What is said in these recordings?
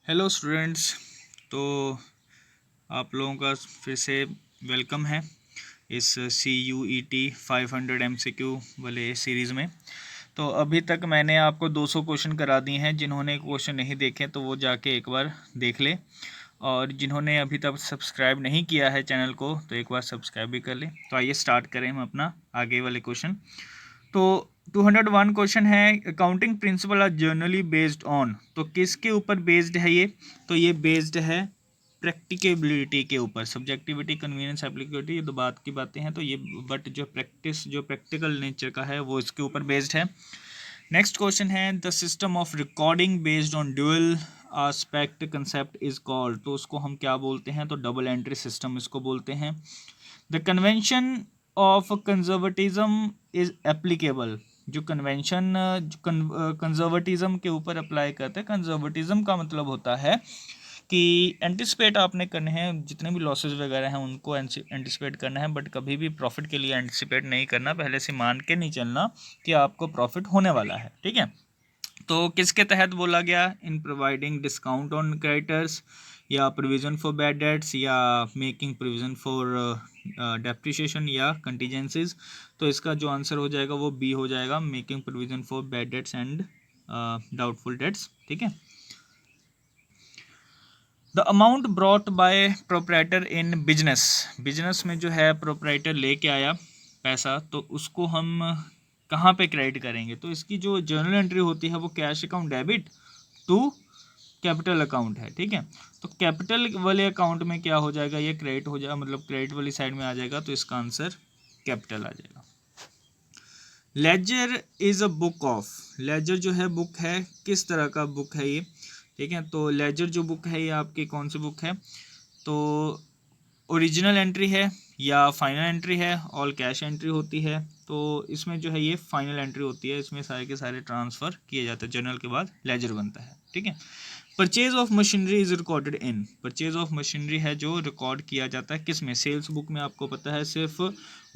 Hello students. तो आप लोगों का फिर से वेलकम है इस CUET 500 MCQ वाले सीरीज़ में। तो अभी तक मैंने आपको 200 क्वेश्चन करा दिए हैं। जिन्होंने क्वेश्चन नहीं देखे तो वो जाके एक बार देख ले, और जिन्होंने अभी तक सब्सक्राइब नहीं किया है चैनल को तो एक बार सब्सक्राइब भी कर ले। तो आइए स्टार्ट करें हम अपना आगे वाले क्वेश्चन। तो 201 क्वेश्चन है, accounting principle are generally based on. तो किसके ऊपर बेस्ड है ये? तो ये बेस्ड है प्रैक्टिकेबिलिटी के ऊपर। सब्जेक्टिविटी, कन्वीनियंस, एप्लीकेबिलिटी, ये दो बात की बातें हैं। तो ये बट जो प्रैक्टिकल नेचर का है वो इसके ऊपर बेस्ड है। नेक्स्ट क्वेश्चन है, the system of recording based on dual aspect concept is called. तो उसको हम क्या बोलते हैं? तो डबल एंट्री सिस्टम इसको बोलते हैं। The convention of conservatism is applicable. जो कन्वेंशन कंजर्वेटिज्म के ऊपर अप्लाई करते हैं। कंजर्वेटिज्म का मतलब होता है कि एंटिसिपेट आपने करने हैं, जितने भी लॉसेस वगैरह हैं उनको एंटिसिपेट करना है, बट कभी भी प्रॉफिट के लिए एंटिसिपेट नहीं करना। पहले से मान के नहीं चलना कि आपको प्रॉफिट होने वाला है। ठीक है। तो किसके तहत बोला गया? In providing discount on creditors, या प्रोविज़न फॉर बैड डेट्स, या मेकिंग प्रोविज़न फॉर डेप्रिसिएशन, या कंटीजेंसीज। तो इसका जो आंसर हो जाएगा वो बी हो जाएगा, making provision for bad debts and doubtful debts. ठीक है। The amount brought by proprietor in business. Business में जो है प्रोप्राइटर लेके आया पैसा, तो उसको हम कहाँ पे क्रेडिट करेंगे? तो इसकी जो जर्नल एंट्री होती है वो cash account debit to capital account है। ठीक है। तो कैपिटल वाले अकाउंट में क्या हो जाएगा? ये क्रेडिट हो जाएगा, मतलब क्रेडिट वाली साइड में आ जाएगा। तो इसका आंसर कैपिटल आ जाएगा। Ledger is a book of. Ledger जो है बुक है, किस तरह का बुक है ये? ठीक है। तो लेजर जो बुक है ये आपकी कौन सी बुक है? तो ओरिजिनल एंट्री है या फाइनल एंट्री है? ऑल कैश एंट्री होती है। तो इसमें जो है ये फाइनल एंट्री होती है। इसमें सारे के सारे ट्रांसफ़र किए जाते हैं, जर्नल के बाद लेजर बनता है। ठीक है। Purchase of machinery is recorded in. Purchase of machinery है जो रिकॉर्ड किया जाता है किस में? सेल्स बुक में। आपको पता है सिर्फ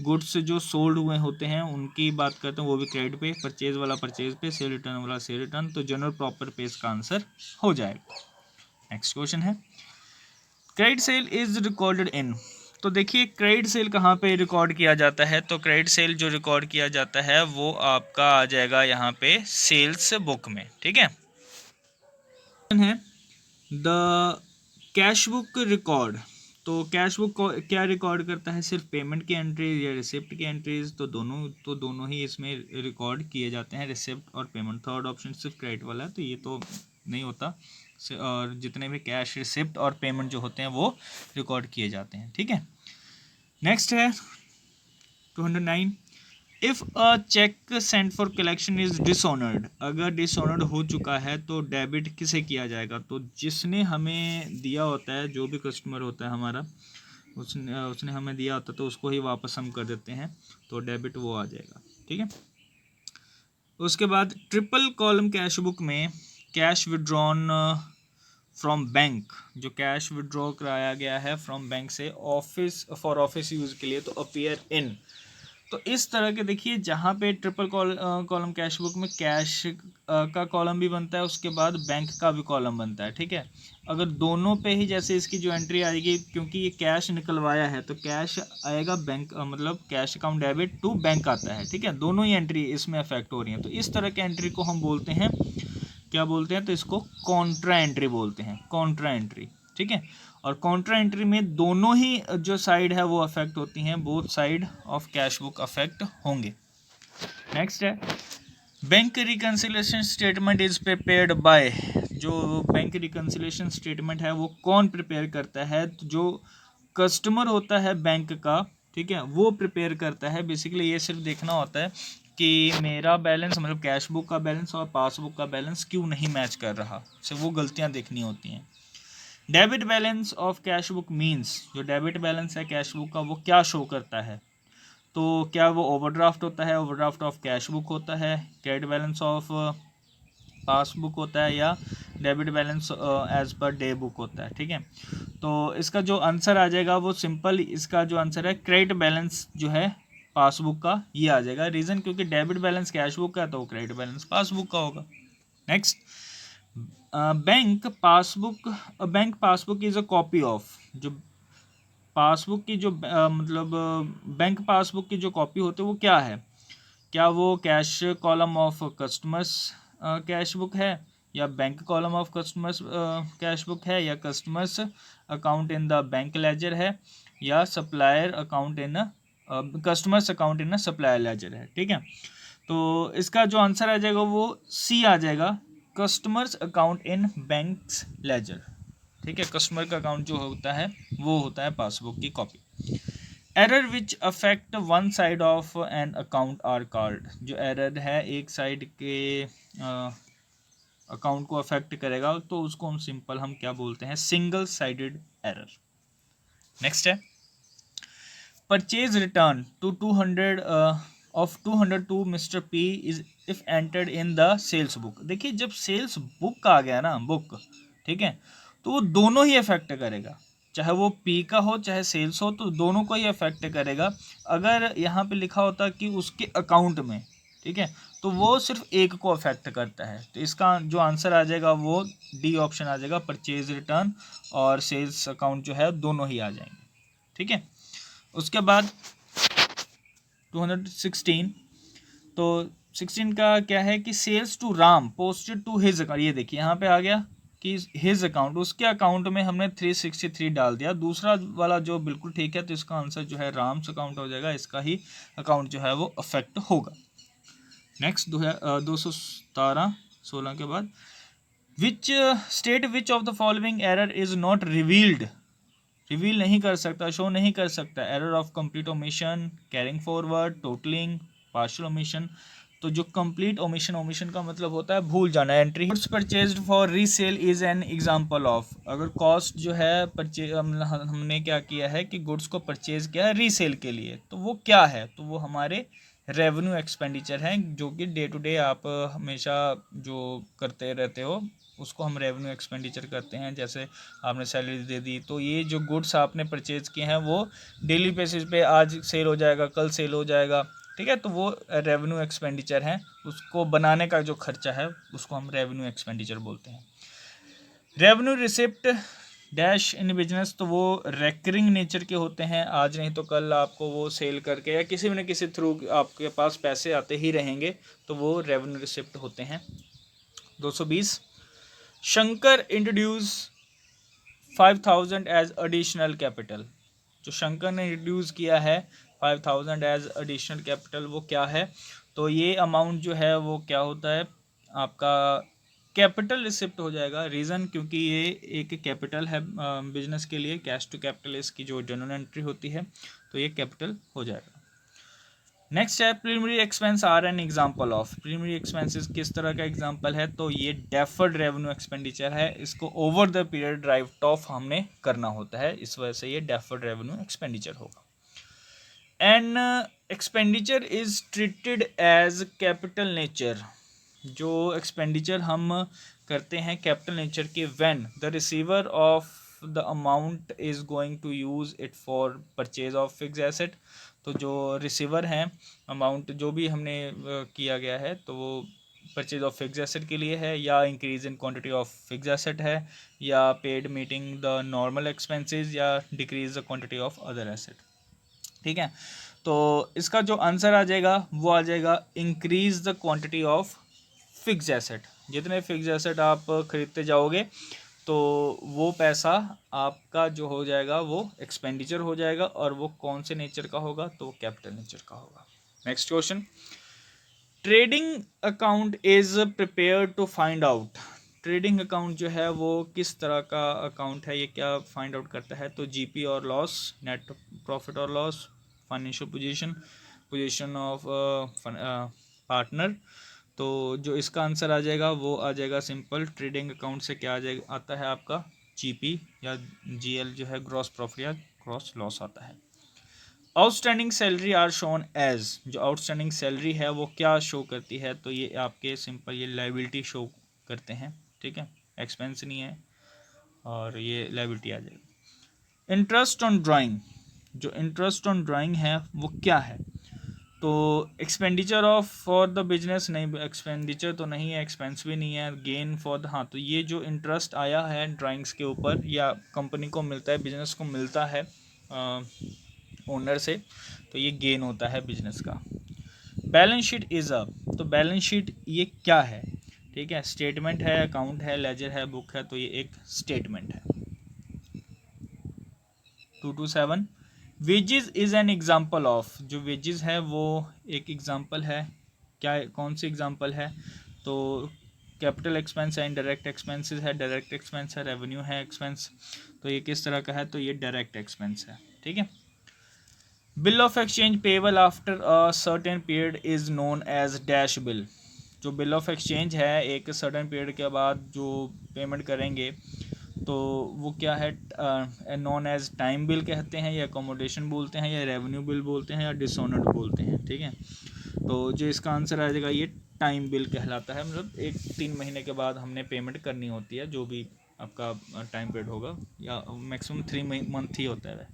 गुड्स जो सोल्ड हुए होते हैं उनकी बात करते हैं, वो भी क्रेडिट पे। परचेज वाला परचेज पे, सेल रिटर्न वाला सेल रिटर्न। तो जनरल प्रॉपर पे इसका आंसर हो जाएगा। नेक्स्ट क्वेश्चन है, credit sale is recorded in. तो देखिए क्रेडिट सेल कहाँ पे रिकॉर्ड किया जाता है? तो क्रेडिट सेल जो रिकॉर्ड किया जाता है वो आपका आ जाएगा यहाँ पे सेल्स बुक में। ठीक है। है द कैश बुक रिकॉर्ड। तो कैश बुक को क्या रिकॉर्ड करता है? सिर्फ पेमेंट की एंट्रीज या रिसिप्ट की एंट्रीज? तो दोनों ही इसमें रिकॉर्ड किए जाते हैं, रिसिप्ट और पेमेंट। थर्ड ऑप्शन सिर्फ क्रेडिट वाला है, तो ये तो नहीं होता। और जितने भी कैश, रिसिप्ट और पेमेंट जो होते हैं वो रिकॉर्ड किए जाते हैं। ठीक है। नेक्स्ट है 209, if a cheque sent for collection is dishonoured. अगर डिसऑनर्ड हो चुका है तो डेबिट किसे किया जाएगा? तो जिसने हमें दिया होता है, जो भी कस्टमर होता है हमारा, उसने हमें दिया होता है तो उसको ही वापस हम कर देते हैं। तो डेबिट वो आ जाएगा। ठीक है। उसके बाद ट्रिपल कॉलम कैश बुक में कैश विड्रॉन फ्रॉम बैंक, जो कैश विड्रॉ कराया गया है फ्रॉम बैंक से ऑफिस फॉर ऑफिस यूज़ के लिए, तो अपीयर इन। तो इस तरह के देखिए जहाँ पे ट्रिपल कॉलम कैश बुक में कैश का कॉलम भी बनता है, उसके बाद बैंक का भी कॉलम बनता है। ठीक है। अगर दोनों पे ही जैसे इसकी जो एंट्री आएगी, क्योंकि ये कैश निकलवाया है तो कैश आएगा बैंक, मतलब cash account debit to bank आता है। ठीक है। दोनों ही एंट्री इसमें अफेक्ट हो रही हैं। तो इस तरह के एंट्री को हम बोलते हैं, क्या बोलते हैं? तो इसको कॉन्ट्रा एंट्री बोलते हैं, कॉन्ट्रा एंट्री। ठीक है। और कॉन्ट्रा एंट्री में दोनों ही जो साइड है वो अफेक्ट होती हैं, both side of cash book affect होंगे। नेक्स्ट है, bank reconciliation statement is prepared by. जो बैंक रिकन्सिलेशन स्टेटमेंट है वो कौन प्रिपेयर करता है? तो जो कस्टमर होता है बैंक का, ठीक है, वो प्रिपेयर करता है। बेसिकली ये सिर्फ देखना होता है कि मेरा बैलेंस, मतलब कैश बुक का बैलेंस और पासबुक का बैलेंस क्यों नहीं मैच कर रहा, सिर्फ वो गलतियाँ देखनी होती हैं। Debit balance of cash book means, जो डेबिट बैलेंस है कैश बुक का वो क्या शो करता है? तो क्या वो ओवरड्राफ्ट होता है, ओवरड्राफ्ट ऑफ कैश बुक होता है, क्रेडिट बैलेंस ऑफ पासबुक होता है, या debit balance as per day book होता है? ठीक है। तो इसका जो आंसर आ जाएगा वो सिंपल, इसका जो आंसर है क्रेडिट बैलेंस जो है पासबुक का, ये आ जाएगा। रीज़न क्योंकि डेबिट बैलेंस कैश बुक का है तो क्रेडिट बैलेंस पासबुक का होगा। Next, bank passbook is a copy of, जो पासबुक की जो मतलब बैंक पासबुक की जो कॉपी होती है वो क्या है? क्या वो cash column of customers cash book है, या bank column of customers cash book है, या customers account in the bank ledger है, या supplier account in customers account in supplier ledger है? ठीक है, तो इसका जो आंसर आ जाएगा वो सी आ जाएगा, customers account in banks ledger. ठीक है, कस्टमर का अकाउंट जो होता है वो होता है पासबुक की copy. Error which affect one side of an account are called, जो एरर है एक साइड के अकाउंट को अफेक्ट करेगा तो उसको हम सिंपल हम क्या बोलते हैं? Single sided error. नेक्स्ट है purchase return to 200 of 200 to mister P is if entered in the sales book. देखिए जब सेल्स बुक आ गया ना, बुक, ठीक है, तो वो दोनों ही अफेक्ट करेगा, चाहे वो पी का हो चाहे सेल्स हो, तो दोनों को ही अफेक्ट करेगा। अगर यहाँ पे लिखा होता कि उसके अकाउंट में, ठीक है, तो वो सिर्फ एक को अफेक्ट करता है, तो इसका जो आंसर आ जाएगा वो डी ऑप्शन आ जाएगा, परचेज रिटर्न और सेल्स अकाउंट जो है दोनों ही आ जाएंगे। ठीक है, उसके बाद 216, तो 16 का क्या है कि sales to Ram posted to his account. ये देखिए यहाँ पे आ गया कि हिज अकाउंट, उसके अकाउंट में हमने 363 डाल दिया, दूसरा वाला जो बिल्कुल ठीक है, तो इसका आंसर जो है राम्स अकाउंट हो जाएगा, इसका ही अकाउंट जो है वो अफेक्ट होगा। नेक्स्ट 217 16 के बाद which state which of the following error is not revealed, reveal नहीं कर सकता, शो नहीं कर सकता। Error of complete omission, carrying forward, totalling, partial omission. तो जो कंप्लीट ओमिशन, ओमिशन का मतलब होता है भूल जाना। Entry goods purchased for resale is an example of, अगर कॉस्ट जो है परचेज हमने क्या किया है कि गुड्स को परचेज किया है रीसेल के लिए, तो वो क्या है? तो वो हमारे रेवेन्यू एक्सपेंडिचर हैं, जो कि डे टू डे आप हमेशा जो करते रहते हो उसको हम रेवेन्यू एक्सपेंडिचर करते हैं। जैसे आपने सैलरी दे दी, तो ये जो गुड्स आपने परचेज किए हैं वो डेली बेसिस पे आज सेल हो जाएगा, कल सेल हो जाएगा, ठीक है, तो वो रेवेन्यू एक्सपेंडिचर है, उसको बनाने का जो खर्चा है उसको हम रेवेन्यू एक्सपेंडिचर बोलते हैं। Revenue receipt dash in business, तो वो रेकरिंग नेचर के होते हैं, आज नहीं तो कल आपको वो सेल करके या किसी न किसी थ्रू आपके पास पैसे आते ही रहेंगे, तो वो रेवेन्यू रिसिप्ट होते हैं। 220 Shankar introduce 5000 as additional capital, जो शंकर ने इंट्रोड्यूस किया है 5000 एज एडिशनल कैपिटल, वो क्या है? तो ये अमाउंट जो है वो क्या होता है आपका? कैपिटल रिसिप्ट हो जाएगा। रीज़न क्योंकि ये एक कैपिटल है बिजनेस के लिए, कैश टू कैपिटल इसकी जो जर्नल एंट्री होती है, तो ये कैपिटल हो जाएगा। नेक्स्ट है preliminary expense are an example of, preliminary expenses किस तरह का एग्जांपल है? तो ये डेफर्ड रेवेन्यू एक्सपेंडिचर है, इसको over the period write off हमने करना होता है, इस वजह से ये डेफर्ड रेवेन्यू एक्सपेंडिचर होगा। An expenditure is treated as capital nature, जो एक्सपेंडिचर हम करते हैं कैपिटल नेचर के, when the receiver of the amount is going to use it for purchase of fix asset, तो जो रिसीवर हैं अमाउंट जो भी हमने किया गया है, तो वो परचेज ऑफ फिक्स एसेट के लिए है, या increase in quantity of fix asset है, या paid meeting the normal expenses, या decrease the quantity of other asset. ठीक है, तो इसका जो आंसर आ जाएगा वो आ जाएगा increase the quantity of fix asset. जितने फिक्स एसेट आप खरीदते जाओगे तो वो पैसा आपका जो हो जाएगा वो एक्सपेंडिचर हो जाएगा, और वो कौन से नेचर का होगा? तो वो कैपिटल नेचर का होगा। Next question, trading account is prepare to find out, trading account जो है वो किस तरह का अकाउंट है, ये क्या फाइंड आउट करता है? तो जीपी और लॉस, नेट प्रॉफिट और loss, financial position, position of partner. तो जो इसका आंसर आ जाएगा वो आ जाएगा सिंपल, ट्रेडिंग अकाउंट से क्या आ जाएगा, आता है आपका जीपी या जीएल जो है ग्रॉस प्रॉफिट या ग्रॉस लॉस आता है। Outstanding salary are shown as, जो आउटस्टैंडिंग सैलरी है वो क्या शो करती है? तो ये आपके सिंपल ये लाइबिलिटी शो करते हैं, ठीक है, एक्सपेंस नहीं है, और ये लाइबिलिटी आ जाएगी। इंटरेस्ट ऑन ड्राइंग, जो इंटरेस्ट ऑन ड्राइंग है वो क्या है? तो expenditure of for the business, नहीं एक्सपेंडिचर तो नहीं है, एक्सपेंस भी नहीं है। गेन फॉर द, हाँ तो ये जो इंटरेस्ट आया है ड्राइंग्स के ऊपर या कंपनी को मिलता है, बिजनेस को मिलता है ओनर से, तो ये गेन होता है बिजनेस का। बैलेंस शीट इज अ, तो बैलेंस शीट ये क्या है, ठीक है, स्टेटमेंट है, अकाउंट है, लेजर है, बुक है, तो ये एक स्टेटमेंट है। 227 wages is an example of, जो वेजेस है वो एक एग्जाम्पल है, क्या कौन सी एग्जाम्पल है, तो कैपिटल एक्सपेंस है, इनडायरेक्ट एक्सपेंसेस है, डायरेक्ट एक्सपेंस है, रेवेन्यू है एक्सपेंस, तो ये किस तरह का है, तो ये डायरेक्ट एक्सपेंस है, ठीक है। Bill of exchange payable after a certain period is known as dash bill, जो बिल ऑफ एक्सचेंज है एक सर्टेन पीरियड के बाद जो पेमेंट करेंगे तो वो क्या है, नॉन एज टाइम बिल कहते हैं, या अकोमोडेशन बोलते हैं, या रेवेन्यू बिल बोलते हैं, या डिसऑनर्ड बोलते हैं, ठीक है। तो जो इसका आंसर आ जाएगा ये टाइम बिल कहलाता है, मतलब 3 महीने के बाद हमने पेमेंट करनी होती है, जो भी आपका टाइम पीरियड होगा, या मैक्सिमम 3 मंथ ही होता है।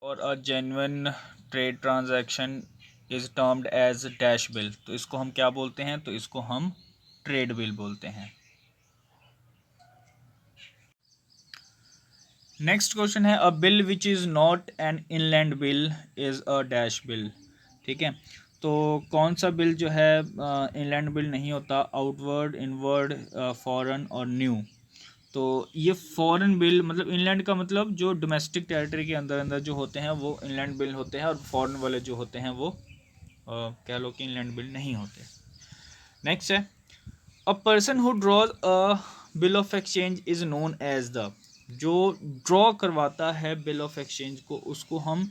और a genuine trade transaction is termed as dash bill, तो इसको हम क्या बोलते हैं, तो इसको हम ट्रेड बिल बोलते हैं। नेक्स्ट क्वेश्चन है, अ bill which is not an inland bill is a dash bill, ठीक है। तो कौन सा बिल जो है इनलैंड बिल नहीं होता, आउटवर्ड, इनवर्ड, फॉरेन और न्यू। तो ये फॉरेन बिल, मतलब इनलैंड का मतलब जो डोमेस्टिक टेरिटरी के अंदर अंदर जो होते हैं वो इनलैंड बिल होते हैं, और फॉरेन वाले जो होते हैं वो कह लो कि इनलैंड बिल नहीं होते। नेक्स्ट है, a person who draws a bill of exchange is known as the, जो ड्रॉ करवाता है बिल ऑफ एक्सचेंज को उसको हम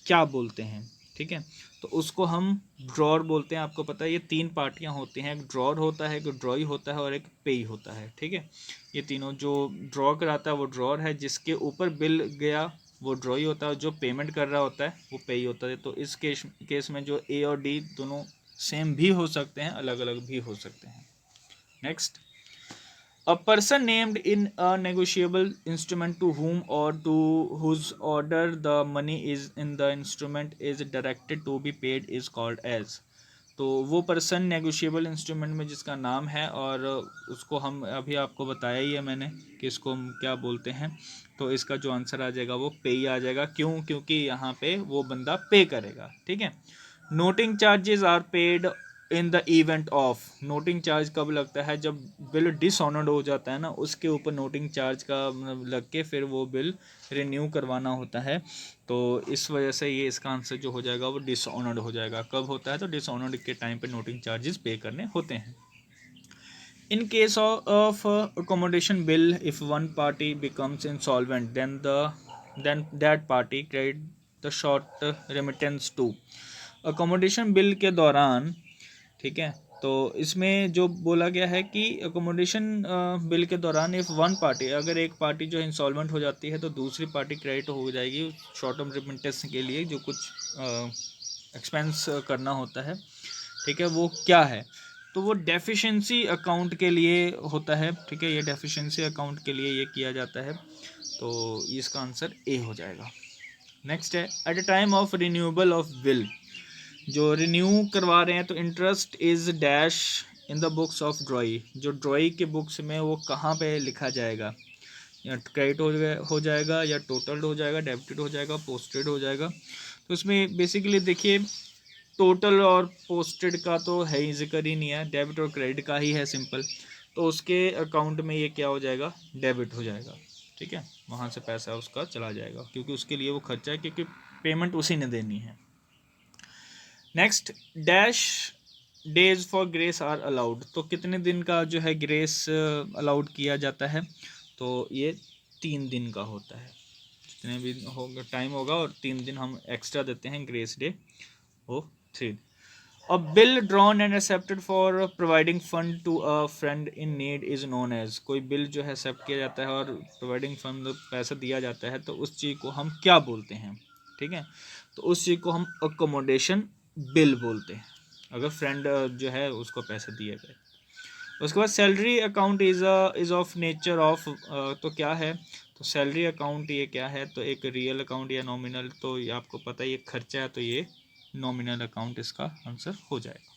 क्या बोलते हैं, ठीक है। तो उसको हम ड्रॉर बोलते हैं। आपको पता है ये 3 पार्टियां होती हैं, एक ड्रॉर होता है, एक ड्रॉई होता है और एक पेई होता है, ठीक है। ये तीनों, जो ड्रॉ कराता है वो ड्रॉर है, जिसके ऊपर बिल गया वो ड्रॉई होता है, जो पेमेंट कर रहा होता है वो पेई होता है। तो इस केस में जो ए और डी दोनों सेम भी हो सकते हैं, अलग अलग भी हो सकते हैं। Next, a person named in a negotiable instrument to whom or to whose order the money is in the instrument is directed to be paid is called as, तो वो पर्सन नेगोशिएबल इंस्ट्रूमेंट में जिसका नाम है और उसको हम अभी आपको बताया ही है मैंने कि इसको हम क्या बोलते हैं, तो इसका जो आंसर आ जाएगा वो पे ही आ जाएगा। क्यों? क्योंकि यहाँ पे वो बंदा पे करेगा, ठीक है। Noting charges are paid in the event of, noting charge कब लगता है, जब बिल डिसऑनर्ड हो जाता है ना, उसके ऊपर नोटिंग चार्ज का लग के फिर वो बिल रिन्यू करवाना होता है। तो इस वजह से ये इसका आंसर जो हो जाएगा वो डिसऑनर्ड हो जाएगा। कब होता है? तो डिसऑनर्ड के टाइम पे नोटिंग चार्जेस पे करने होते हैं। In case of accommodation bill, if one party becomes insolvent, then that party credit the short remittance to accommodation bill के दौरान, ठीक है। तो इसमें जो बोला गया है कि अकोमोडेशन बिल के दौरान इफ़ वन पार्टी, अगर एक पार्टी जो इंसॉल्वेंट हो जाती है तो दूसरी पार्टी क्रेडिट हो जाएगी शॉर्ट टर्म रेमिटेंस के लिए जो कुछ एक्सपेंस करना होता है, ठीक है। वो क्या है? तो वो डेफिशिएंसी अकाउंट के लिए होता है, ठीक है। ये डेफिशिएंसी अकाउंट के लिए ये किया जाता है, तो इसका आंसर ए हो जाएगा। नेक्स्ट है, at a time of renewable of bill, जो रिन्यू करवा रहे हैं तो interest is dash in the books of ड्रॉई, जो ड्रॉई के बुक्स में वो कहाँ पे लिखा जाएगा, या क्रेडिट हो जाएगा, या टोटल हो जाएगा, डेबिटेड हो जाएगा, पोस्टेड हो जाएगा। तो इसमें बेसिकली देखिए टोटल और पोस्टेड का तो है ही, जिक्र ही नहीं है, डेबिट और क्रेडिट का ही है सिंपल। तो उसके अकाउंट में ये क्या हो जाएगा, डेबिट हो जाएगा, ठीक है। वहाँ से पैसा उसका चला जाएगा क्योंकि उसके लिए वो खर्चा है, क्योंकि पेमेंट उसी ने देनी है। Next, dash days for grace are allowed, तो कितने दिन का जो है ग्रेस अलाउड किया जाता है, तो ये 3 दिन का होता है। जितने भी होगा टाइम होगा और 3 दिन हम एक्स्ट्रा देते हैं ग्रेस डे, वो 3। A bill drawn and accepted for providing fund to a friend in need is known as, कोई बिल जो है एक्सेप्ट किया जाता है और प्रोवाइडिंग फंड पैसा दिया जाता है तो उस चीज़ को हम क्या बोलते हैं, ठीक है। तो उस चीज़ को हम अकोमोडेशन बिल बोलते हैं, अगर फ्रेंड जो है उसको पैसे दिए गए। उसके बाद salary account is of nature of, तो क्या है, तो सैलरी अकाउंट ये क्या है, तो एक रियल अकाउंट या नॉमिनल, तो ये आपको पता है ये खर्चा है तो ये नॉमिनल अकाउंट इसका आंसर हो जाएगा।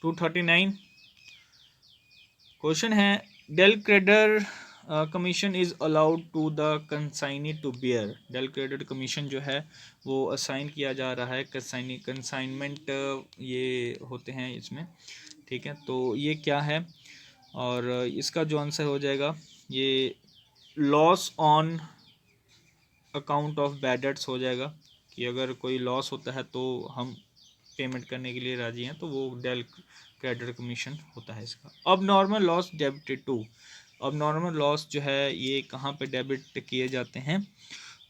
239 क्वेश्चन है, del credere commission is allowed to the consignee to bear. Del credere commission जो है वो असाइन किया जा रहा है, कंसाइनमेंट ये होते हैं इसमें, ठीक है। तो ये क्या है, और इसका जो आंसर हो जाएगा ये loss on account of bad debts हो जाएगा, कि अगर कोई लॉस होता है तो हम पेमेंट करने के लिए राजी हैं, तो वो डेल क्रेडिटर कमीशन होता है इसका। अब नॉर्मल लॉस डेबिटेड टू, अब नॉर्मल लॉस जो है ये कहाँ पे डेबिट किए जाते हैं,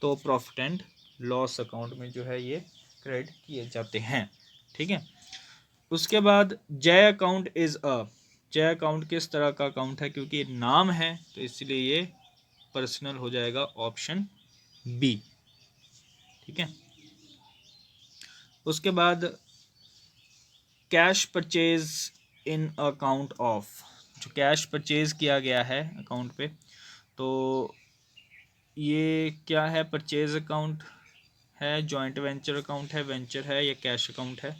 तो प्रॉफिट एंड लॉस अकाउंट में जो है ये क्रेडिट किए जाते हैं, ठीक है। उसके बाद जय अकाउंट इज अ, जय अकाउंट किस तरह का अकाउंट है, क्योंकि ये नाम है तो इसलिए ये पर्सनल हो जाएगा, ऑप्शन बी, ठीक है। उसके बाद cash purchase in account of, जो कैश परचेज किया गया है अकाउंट पे, तो ये क्या है, परचेज अकाउंट है, जॉइंट वेंचर अकाउंट है, वेंचर है, या कैश अकाउंट है।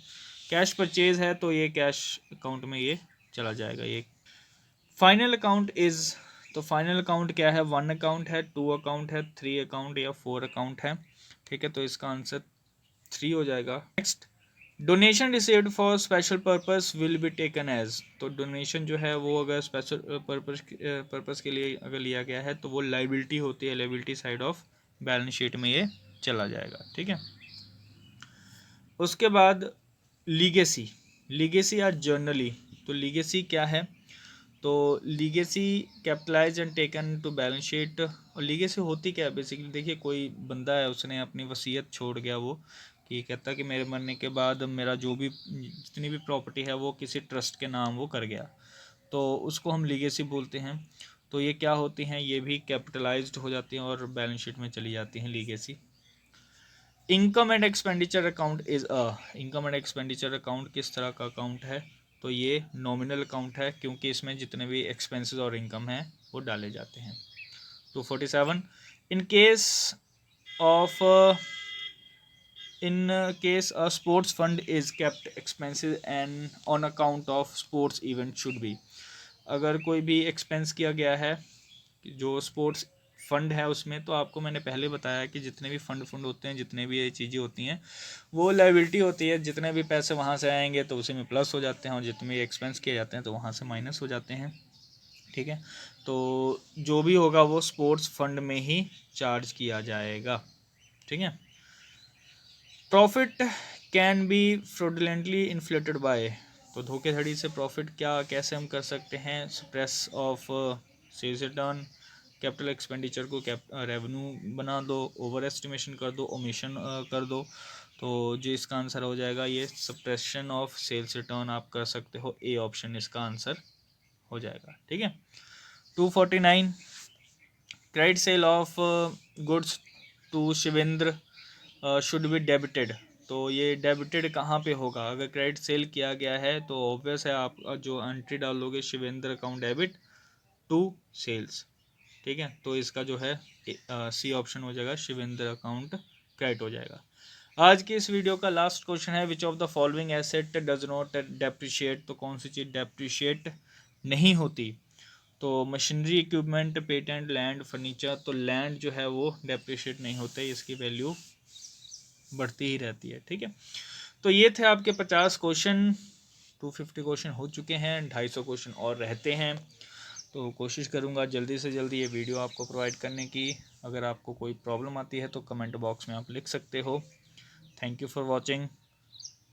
कैश परचेज है तो ये कैश अकाउंट में ये चला जाएगा। ये फाइनल अकाउंट इज, तो फाइनल अकाउंट क्या है, 1 अकाउंट है, 2 अकाउंट है, 3 अकाउंट या 4 अकाउंट है, ठीक है। तो इसका आंसर 3 हो जाएगा। Next, donation received for special purpose will be taken as, तो डोनेशन जो है वो अगर स्पेशल पर्पस के लिए अगर लिया गया है तो वो लाइबिलिटी होती है, liability side of balance sheet में ये चला जाएगा, ठीक है। उसके बाद लीगेसी, लीगेसी या जर्नली, तो लीगेसी क्या है, तो legacy capitalise and taken to balance sheet. और लीगेसी होती क्या है बेसिकली, देखिए कोई बंदा है उसने अपनी वसीयत छोड़ गया, वो कि कहता कि मेरे मरने के बाद मेरा जो भी जितनी भी प्रॉपर्टी है वो किसी ट्रस्ट के नाम वो कर गया, तो उसको हम लीगेसी बोलते हैं। तो ये क्या होती हैं, ये भी कैपिटलाइज्ड हो जाती हैं और बैलेंस शीट में चली जाती हैं legacy. Income and expenditure account is a, income and expenditure account किस तरह का अकाउंट है, तो ये नॉमिनल अकाउंट है, क्योंकि इसमें जितने भी एक्सपेंसेस और इनकम हैं वो डाले जाते हैं। 247 in case of, in case a sports fund is kept expenses and on account of sports event should be, अगर कोई भी एक्सपेंस किया गया है जो स्पोर्ट्स फंड है उसमें, तो आपको मैंने पहले बताया कि जितने भी फंड होते हैं, जितने भी ये चीज़ें होती हैं वो लायबिलिटी होती है, जितने भी पैसे वहाँ से आएंगे तो उसी में प्लस हो जाते हैं, और जितने भी एक्सपेंस किए जाते हैं तो वहाँ से माइनस हो जाते हैं, ठीक है। तो जो भी होगा वो स्पोर्ट्स फंड में ही चार्ज किया जाएगा, ठीक है। Profit can be fraudulently inflated by, तो धोखेधड़ी से प्रॉफिट क्या कैसे हम कर सकते हैं, suppress of sales return, capital expenditure को रेवेन्यू बना दो, ओवर एस्टिमेशन कर दो, ओमिशन कर दो, तो जो इसका आंसर हो जाएगा ये सप्रेशन ऑफ सेल्स रिटर्न आप कर सकते हो, ए ऑप्शन इसका आंसर हो जाएगा, ठीक है। 249 credit sale of goods to Shivendra should be debited, तो ये डेबिटेड कहाँ पे होगा, अगर क्रेडिट सेल किया गया है तो ऑब्वियस है आप जो एंट्री डालोगे Shivendra account debit to sales, ठीक है। तो इसका जो है सी ऑप्शन हो जाएगा, शिवेंद्र अकाउंट क्रेडिट हो जाएगा। आज की इस वीडियो का लास्ट क्वेश्चन है, which of the following asset does not depreciate, तो कौन सी चीज़ डेप्रिशिएट नहीं होती, तो machinery, equipment, patent, land, furniture, तो लैंड जो है वो डेप्रिशिएट नहीं होते, इसकी वैल्यू बढ़ती ही रहती है, ठीक है। तो ये थे आपके 50 क्वेश्चन, 250 क्वेश्चन हो चुके हैं, 250 क्वेश्चन और रहते हैं, तो कोशिश करूँगा जल्दी से जल्दी ये वीडियो आपको प्रोवाइड करने की। अगर आपको कोई प्रॉब्लम आती है तो कमेंट बॉक्स में आप लिख सकते हो। Thank you for watching.